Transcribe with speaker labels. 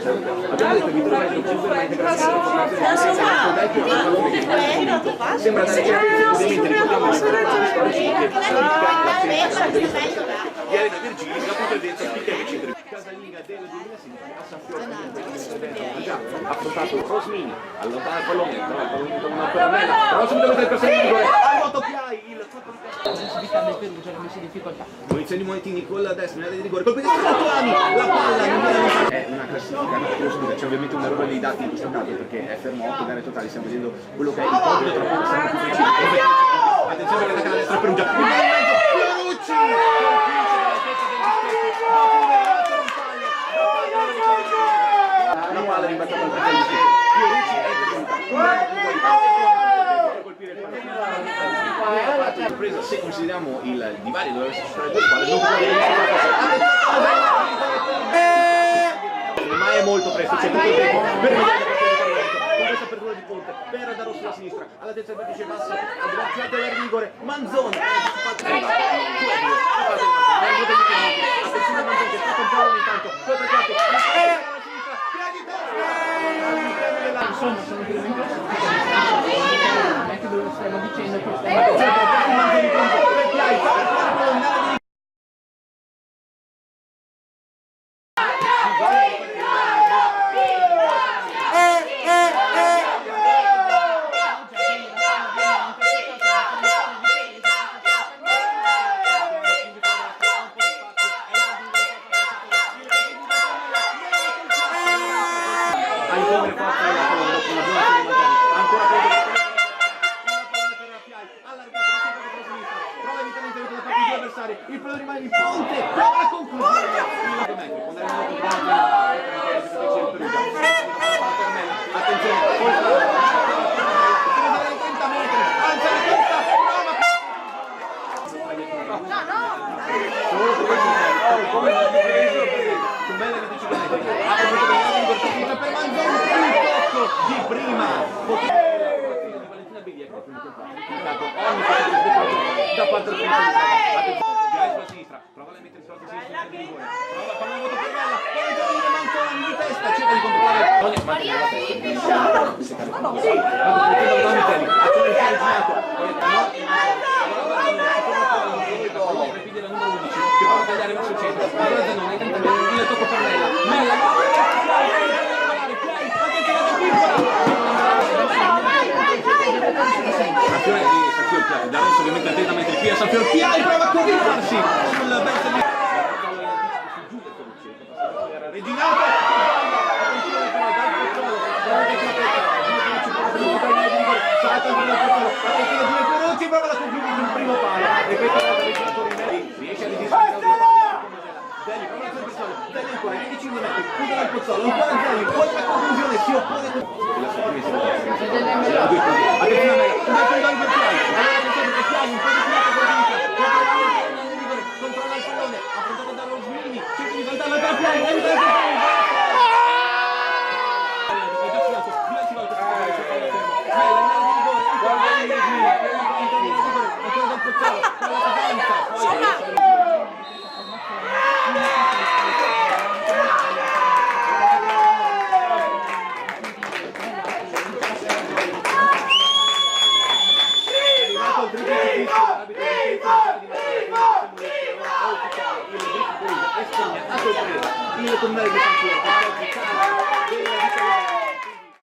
Speaker 1: Abbiamo detto di trovare il 5 metri sembra dare chiarezza, ovviamente ricordiamo che di Elena Virgili, la presenza spiccare centro casalinga del 2016 a San Fiore ha già affrontato Rosmini, allontana il pallone, trova il pallone con una pallonella, però subito il persone di rigore, al voto Piai, il Munizioni di Monetini con la destra, nella di rigore, colpito da Tuani, la palla non viene. È una classifica, no? Scusa, c'è ovviamente un errore dei dati in questo caso perché è fermo 8 gare totali, stiamo vedendo quello che è il podio tra poco sempre più vicino. Attenzione che attacca la destra Perugia, il movimento, Fiorucci, colpisce dalla testa del dischetto, dopo un errore un fallo, una palla rimbalzata al terzo dischetto, Fiorucci è colpire il pallone. Sorpresa se consideriamo il divario dove dovesse succedere due squadre non può ma è molto presto, c'è tutto il tempo per con questa apertura di ponte per da rosso alla sinistra all'altezza del vertice basso addobbata del rigore Manzoni attenzione a Manzoni che fa un po' intanto poi per capo alla sinistra piedi terra insomma sono che dove stiamo dicendo il pallone rimane in ponte, prova la conclusione. Attenzione, per Manzoni, il tocco di prima. Da parte del sulla sinistra, prova a mettere sulla sinistra di rigore, prova a fare un voto per bella, poi interviene Manzoni di testa, cerca di controllare mantenere la il tocco per Mella, da adesso ovviamente attentamente il Pia, Sanfior Piai prova a corrigersi sul verso di Reginato attenzione prova la conclusione sul primo palo riesce a resistere Deli prova la sorpresa Deli ancora 25 metri chiude dal Pozzolo ancora Deli poi la conclusione si oppone attenzione a controlla il pallone affrontato da Rosmini cerca di saltare la il comunale di San Piero